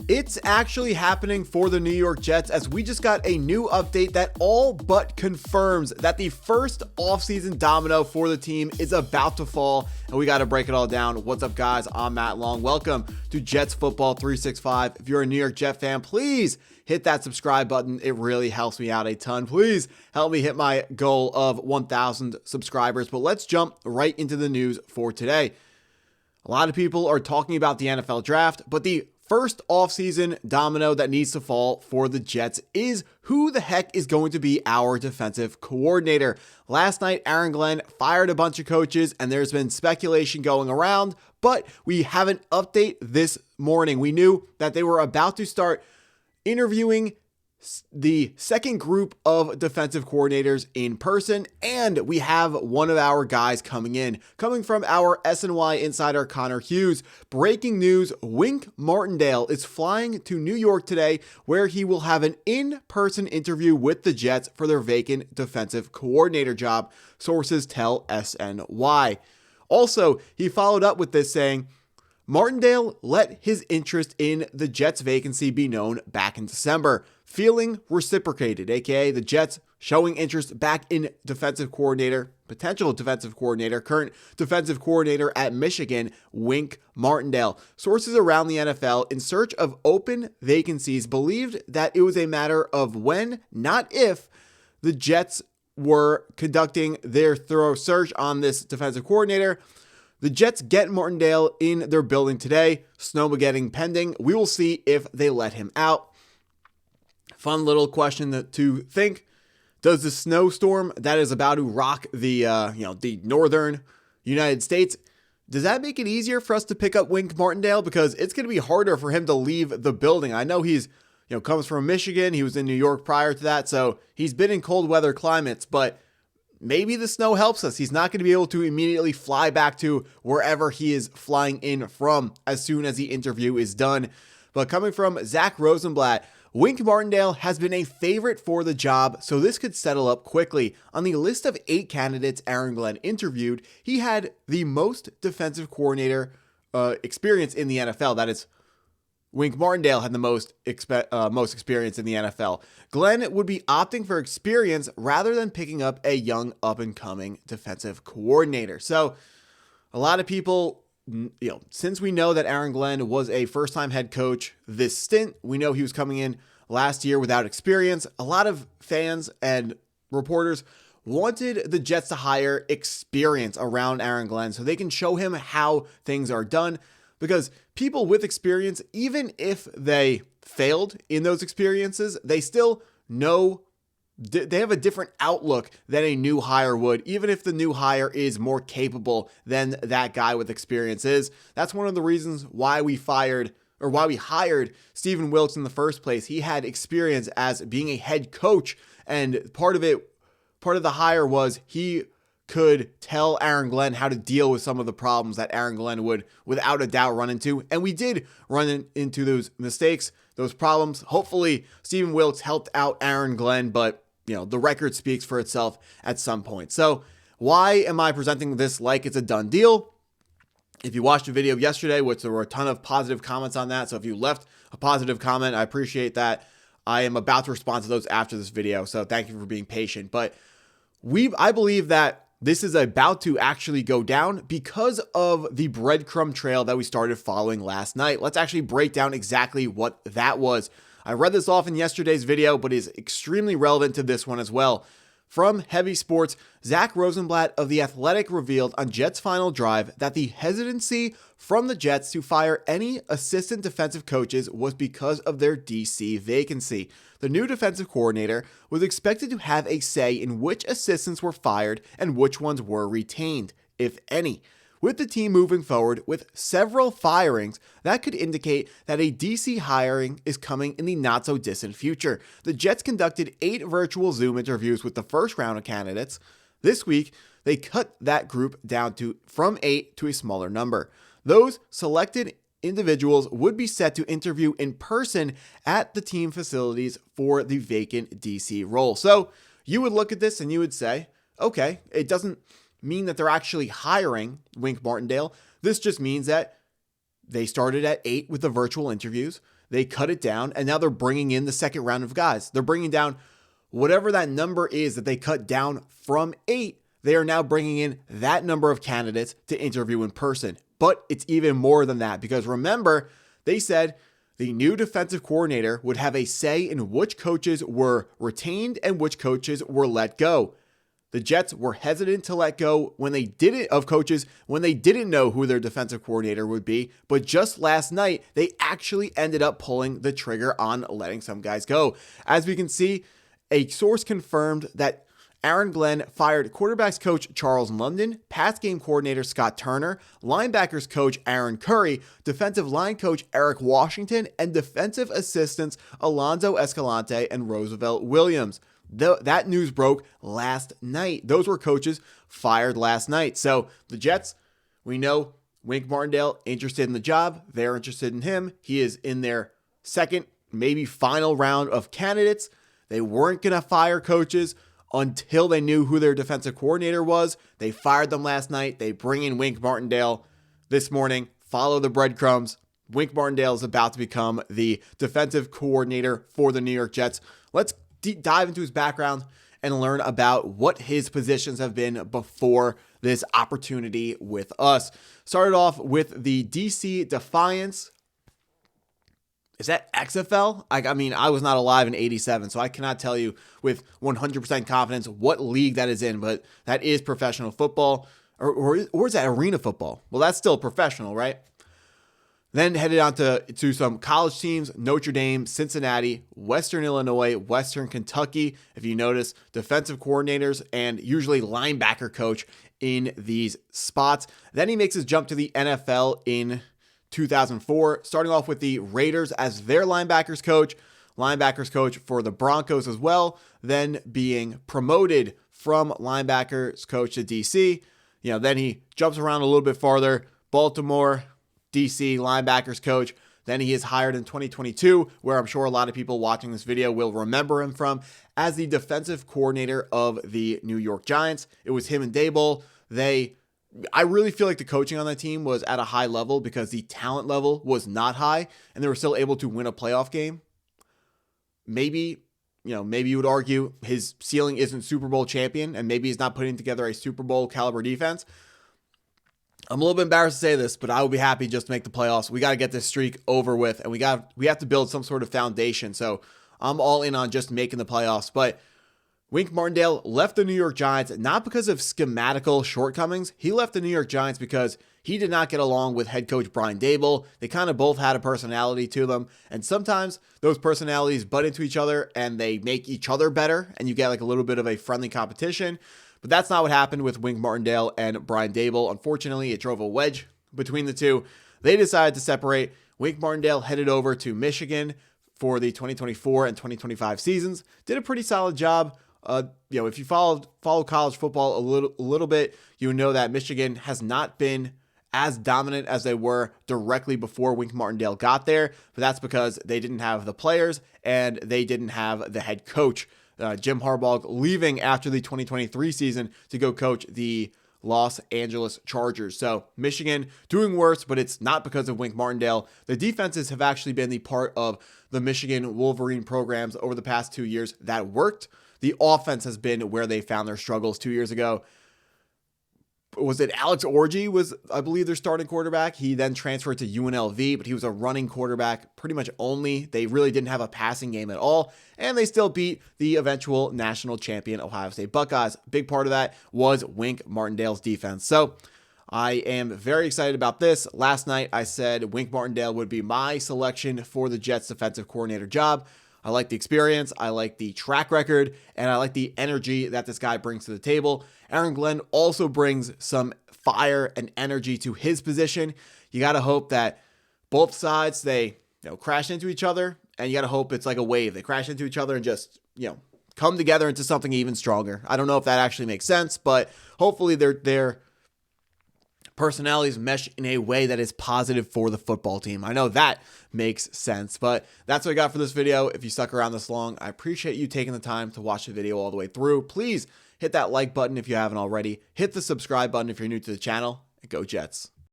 It's actually happening for the New York Jets, as we just got a new update that all but confirms that the first offseason domino for the team is about to fall, and we got to break it all down. What's up, guys? I'm Matt Long. Welcome to Jets Football 365. If you're a New York Jet fan, please hit that subscribe button. It really helps me out a ton. Please help me hit my goal of 1,000 subscribers. But let's jump right into the news for today. A lot of people are talking about the NFL draft, but the first offseason domino that needs to fall for the Jets is who the heck is going to be our defensive coordinator. Last night, Aaron Glenn fired a bunch of coaches, and there's been speculation going around, but we have an update this morning. We knew that they were about to start interviewing the second group of defensive coordinators in person, and we have one of our guys coming from our SNY insider Connor Hughes. Breaking news: Wink Martindale is flying to New York today, where he will have an in-person interview with the Jets for their vacant defensive coordinator job, sources tell SNY. Also, he followed up with this saying, Martindale let his interest in the Jets vacancy be known back in December, feeling reciprocated, aka the Jets showing interest back in potential defensive coordinator, current defensive coordinator at Michigan, Wink Martindale. Sources around the NFL in search of open vacancies believed that it was a matter of when, not if, the Jets were conducting their thorough search on this defensive coordinator. The Jets get Martindale in their building today, Snowmageddon pending. We will see if they let him out. Fun little question to think. Does the snowstorm that is about to rock the northern United States, does that make it easier for us to pick up Wink Martindale? Because it's going to be harder for him to leave the building. I know he's comes from Michigan. He was in New York prior to that, so he's been in cold weather climates, but maybe the snow helps us. He's not going to be able to immediately fly back to wherever he is flying in from as soon as the interview is done. But coming from Zach Rosenblatt, Wink Martindale has been a favorite for the job, so this could settle up quickly. On the list of 8 candidates Aaron Glenn interviewed, he had the most defensive coordinator experience in the NFL. That is, Wink Martindale had the most experience in the NFL. Glenn would be opting for experience rather than picking up a young up-and-coming defensive coordinator. So a lot of people, since we know that Aaron Glenn was a first-time head coach this stint, we know he was coming in last year without experience. A lot of fans and reporters wanted the Jets to hire experience around Aaron Glenn so they can show him how things are done. Because people with experience, even if they failed in those experiences, they still know they have a different outlook than a new hire would, even if the new hire is more capable than that guy with experience is. That's one of the reasons why we hired Stephen Wilkes in the first place. He had experience as being a head coach, and part of the hire was he could tell Aaron Glenn how to deal with some of the problems that Aaron Glenn would without a doubt run into. And we did run into those mistakes, those problems. Hopefully Stephen Wilkes helped out Aaron Glenn, but the record speaks for itself at some point. So why am I presenting this like it's a done deal? If you watched the video yesterday, which there were a ton of positive comments on that, so if you left a positive comment, I appreciate that. I am about to respond to those after this video, so thank you for being patient. But I believe that this is about to actually go down because of the breadcrumb trail that we started following last night. Let's actually break down exactly what that was. I read this off in yesterday's video, but is extremely relevant to this one as well. From Heavy Sports, Zach Rosenblatt of The Athletic revealed on Jets' final drive that the hesitancy from the Jets to fire any assistant defensive coaches was because of their DC vacancy. The new defensive coordinator was expected to have a say in which assistants were fired and which ones were retained, if any. With the team moving forward with several firings, that could indicate that a DC hiring is coming in the not-so-distant future. The Jets conducted 8 virtual Zoom interviews with the first round of candidates. This week, they cut that group down from 8 to a smaller number. Those selected individuals would be set to interview in person at the team facilities for the vacant DC role. So you would look at this and you would say, okay, it doesn't mean that they're actually hiring Wink Martindale. This just means that they started at 8 with the virtual interviews. they cut it down, and now they're bringing in the second round of guys. They're bringing down whatever that number is that they cut down from 8. They are now bringing in that number of candidates to interview in person. But it's even more than that, because remember, they said the new defensive coordinator would have a say in which coaches were retained and which coaches were let go. The Jets were hesitant to let go when they didn't know who their defensive coordinator would be, but just last night, they actually ended up pulling the trigger on letting some guys go. As we can see, a source confirmed that Aaron Glenn fired quarterbacks coach Charles London, pass game coordinator Scott Turner, linebackers coach Aaron Curry, defensive line coach Eric Washington, and defensive assistants Alonzo Escalante and Roosevelt Williams. That news broke last night. Those were coaches fired last night. So the Jets, we know Wink Martindale interested in the job. They're interested in him. He is in their second, maybe final round of candidates. They weren't going to fire coaches until they knew who their defensive coordinator was. They fired them last night. They bring in Wink Martindale this morning. Follow the breadcrumbs. Wink Martindale is about to become the defensive coordinator for the New York Jets. Let's deep dive into his background and learn about what his positions have been before this opportunity with us. Started off with the DC Defiance. Is that XFL? I mean, I was not alive in 87, so I cannot tell you with 100% confidence what league that is in, but that is professional football. Or is that arena football? Well, that's still professional, right? Then headed on to some college teams: Notre Dame, Cincinnati, Western Illinois, Western Kentucky. If you notice, defensive coordinators and usually linebacker coach in these spots. Then he makes his jump to the NFL in 2004, starting off with the Raiders as their linebackers coach for the Broncos as well, then being promoted from linebackers coach to DC. Then he jumps around a little bit farther: Baltimore, DC linebackers coach. Then he is hired in 2022, where I'm sure a lot of people watching this video will remember him from, as the defensive coordinator of the New York Giants. It was him and Daboll. I really feel like the coaching on that team was at a high level because the talent level was not high, and they were still able to win a playoff game. Maybe you would argue his ceiling isn't Super Bowl champion, and maybe he's not putting together a Super Bowl caliber defense. I'm a little bit embarrassed to say this, but I will be happy just to make the playoffs. We got to get this streak over with, and we have to build some sort of foundation. So I'm all in on just making the playoffs. But Wink Martindale left the New York Giants not because of schematical shortcomings. He left the New York Giants because he did not get along with head coach Brian Daboll. They kind of both had a personality to them, and sometimes those personalities butt into each other and they make each other better, and you get like a little bit of a friendly competition. But that's not what happened with Wink Martindale and Brian Daboll. Unfortunately, it drove a wedge between the two. They decided to separate. Wink Martindale headed over to Michigan for the 2024 and 2025 seasons. Did a pretty solid job. If you follow college football a little bit, you know that Michigan has not been as dominant as they were directly before Wink Martindale got there. But that's because they didn't have the players and they didn't have the head coach. Jim Harbaugh leaving after the 2023 season to go coach the Los Angeles Chargers. So Michigan doing worse, but it's not because of Wink Martindale. The defenses have actually been the part of the Michigan Wolverine programs over the past 2 years that worked. The offense has been where they found their struggles 2 years ago. Was it Alex Orji was, I believe, their starting quarterback? He then transferred to UNLV, but he was a running quarterback pretty much only. They really didn't have a passing game at all, and they still beat the eventual national champion Ohio State Buckeyes. Big part of that was Wink Martindale's defense. So I am very excited about this. Last night I said Wink Martindale would be my selection for the Jets defensive coordinator job. I like the experience, I like the track record, and I like the energy that this guy brings to the table. Aaron Glenn also brings some fire and energy to his position. You got to hope that both sides, they crash into each other, and you got to hope it's like a wave. They crash into each other and just, come together into something even stronger. I don't know if that actually makes sense, but hopefully their personalities mesh in a way that is positive for the football team. I know that makes sense, but that's what I got for this video. If you stuck around this long, I appreciate you taking the time to watch the video all the way through. Please hit that like button if you haven't already. Hit the subscribe button if you're new to the channel, and go Jets.